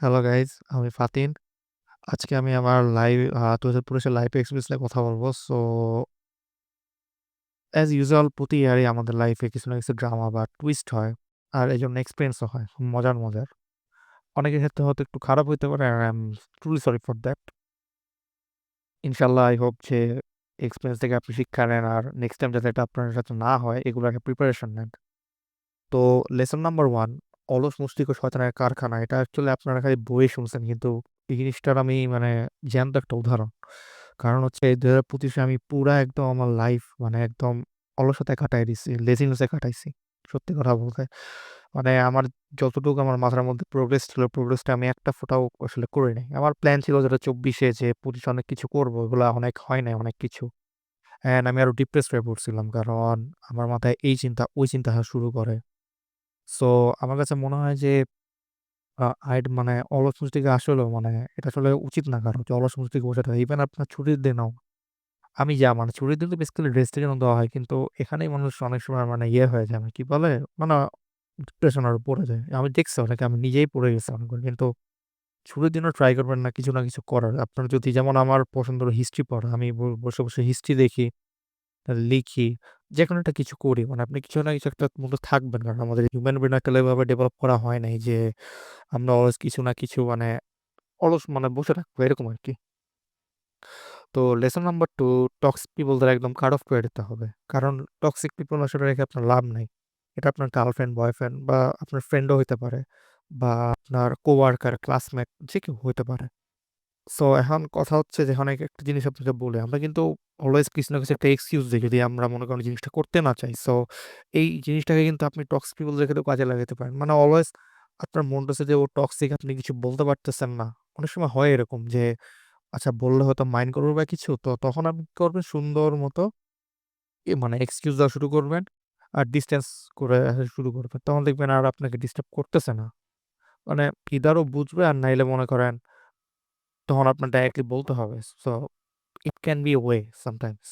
Hello guys, আমি ফাতিন। আজকে আমি আমার লাইভ 2025 এর লাইফ এক্সপেরিয়েন্স নিয়ে কথা বলবো। সো অ্যাজ ইউজুয়াল প্রতি ইয়ারই আমাদের লাইফে কিছু না কিছু ড্রামা বা টুইস্ট হয়, আর এই জন্য এক্সপিরিয়েন্সও হয় খুব মজার মজার। অনেকের ক্ষেত্রে হয়তো একটু খারাপ হইতে পারে, আর I am truly sorry for that. ইনশাল্লাহ আই হোপ যে এক্সপিরিয়েন্স থেকে আপনি শিক্ষা নেন, আর নেক্সট টাইম যাতে এটা আপনার সাথে না হয় এগুলো একটা প্রিপারেশন নেন। তো লেসন নাম্বার ওয়ান, অলস মস্তিষ্ক শয়তানের কারখানা। এটা অ্যাকচুয়ালি আপনারা খালি বইয়ে শুনছেন, কিন্তু এই জিনিসটার আমি জ্যান্ত একটা উদাহরণ। কারণ হচ্ছে 2025-এ আমি পুরা একদম আমার লাইফ একদম অলসতায় কাটাই দিছি, লেজিনেসে কাটাইছি। সত্যি কথা বলতে আমার যতটুকু আমার মাথার মধ্যে প্রোগ্রেস ছিল, প্রোগ্রেসটা আমি একটা ফোঁটাও আসলে করি নাই। আমার প্ল্যান ছিল যেটা 24-এ যে 25 অনেক কিছু করবো, এগুলো অনেক হয় নাই অনেক কিছু। অ্যান্ড আমি আরো ডিপ্রেসড হয়ে পড়ছিলাম, কারণ আমার মাথায় এই চিন্তা ওই চিন্তা আসা শুরু করে। সো আমার কাছে মনে হয় যে অলস মস্তিষ্কে আসলেও এটা আসলে উচিত না কারো যে অলস মস্তিষ্কে বসে থাকে। ইভেন আপনার ছুটির দিনেও আমি ছুটির দিন তো বেসিক্যালি রেস্টের জন্য দেওয়া হয়, কিন্তু এখানেই মানুষ অনেক সময় ইয়ে হয়ে যায়, কি বলে, মানে ডিপ্রেশনের পড়ে যায়। আমি দেখছি অনেকে, আমি নিজেই পড়ে গেছি অনেকবার। কিন্তু ছুটির দিনও ট্রাই করবেন না কিছু না কিছু করার। আপনার যদি, যেমন আমার পছন্দ হলো হিস্ট্রি পড়া, আমি বসে বসে হিস্ট্রি দেখি, লিখি, যেকোনো একটা কিছু করি। আপনি কিছু না কিছু একটা মধ্যে থাকবেন, কারণ আমাদের হিউম্যান ব্রেন একটা এভাবে ডেভেলপ করা হয় নাই যে আমরা অলস কিছু না কিছু অলস বসে থাকবো এরকম আর কি। তো lesson number two, toxic people দ্বারা একদম কাট অফ করে দিতে হবে। কারণ টক্সিক পিপল আসলে রেখে আপনার লাভ নাই। এটা আপনার গার্লফ্রেন্ড, বয়ফ্রেন্ড, বা আপনার ফ্রেন্ডও হইতে পারে, বা আপনার কোওয়ার্কার, ক্লাসমেট, যে কেউ হইতে পারে। সো এখন কথা হচ্ছে যে অনেক একটা জিনিস আপনাকে বলে, আমরা কিন্তু অলওয়েজ কিছু না কিছু একটা এক্সকিউজ দিই যদি আমরা মনে করেন জিনিসটা করতে না চাই। সো এই জিনিসটাকে কিন্তু আপনি টক্সিক পিপল রেখে তো কাজে লাগাতে পারেন। অলওয়েজ আপনার মনটা যে ও টক্সিক, আপনি কিছু বলতে পারতেছেন না। অনেক সময় হয় এরকম যে আচ্ছা বললে হয়তো মাইন্ড করবে বা কিছু, তো তখন আপনি কি করবেন, সুন্দর মতো এক্সকিউজ দেওয়া শুরু করবেন, আর ডিস্টেন্স করে আসা শুরু করবেন। তখন দেখবেন আর আপনাকে ডিস্টার্ব করতেছে না। ইদারও বুঝবে, আর নাইলে মনে করেন তখন আপনার ডাইরেক্টলি বলতে হবে। So it can be a way sometimes.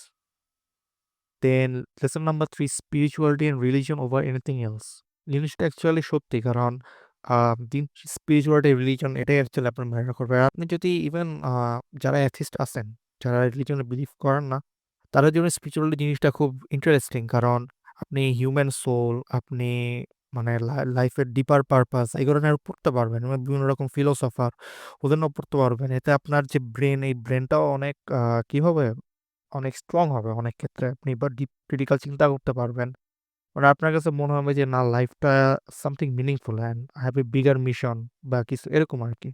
Then lesson number three, spirituality and religion over anything else. জিনিসটা অ্যাকচুয়ালি সত্যি, কারণ দিন স্পিরিচুয়ালিটি রিলিজন এটাই অ্যাকচুয়ালি আপনার ম্যাটার করবে। আর আপনি যদি ইভেন যারা অ্যাথিস্ট আছেন, যারা রিলিজনে বিলিভ করেন না, তাদের জন্য স্পিরিচুয়ালিটি জিনিসটা খুব ইন্টারেস্টিং। কারণ আপনি হিউম্যান সোল, আপনি লাইফের ডিপার পারপাস এগুলো নিয়ে পড়তে পারবেন, বিভিন্ন রকম ফিলোসফার ওদের নিয়েও পড়তে পারবেন। এতে আপনার যে ব্রেন, এই ব্রেনটাও অনেক কি হবে, অনেক স্ট্রং হবে। অনেক ক্ষেত্রে আপনি বা ডিপ ক্রিটিক্যাল চিন্তা করতে পারবেন। আপনার কাছে মনে হবে যে না, লাইফটা something meaningful and I have A bigger mission বা কিছু এরকম আর কি।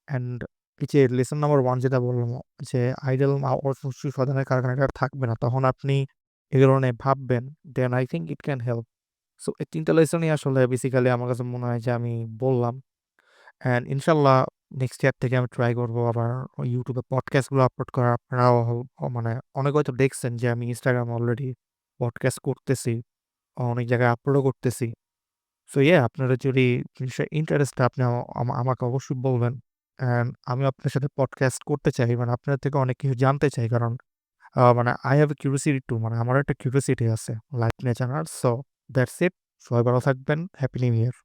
অ্যান্ড এই যে লেসন নাম্বার ওয়ান যেটা বললাম, যে আইডল অসুস্থ সদানের কারখানাটা আর থাকবে না, তখন আপনি এগুলো নিয়ে ভাববেন, then I think it can help. So এই তিনটা লেসনই আসলে বেসিক্যালি আমার কাছে মনে হয় যে আমি বললাম। অ্যান্ড ইনশাল্লাহ নেক্সট ইয়ার থেকে আমি ট্রাই করবো আবার ইউটিউবে পডকাস্টগুলো আপলোড করা। আপনারাও অনেক হয়তো দেখছেন যে আমি ইনস্টাগ্রাম অলরেডি পডকাস্ট করতেছি, অনেক জায়গায় আপলোডও করতেছি। সো আপনারা যদি জিনিসটা ইন্টারেস্ট, আপনি আমাকে অবশ্যই বলবেন। অ্যান্ড আমি আপনার সাথে পডকাস্ট করতে চাই, আপনার থেকে অনেক কিছু জানতে চাই। কারণ I have a curiosity too, আমার একটা কিউরিওসিটি আছে লাইফ নিয়ে জানার। So that's it. সবাই ভালো থাকবেন। হ্যাপি নিউ ইয়ার।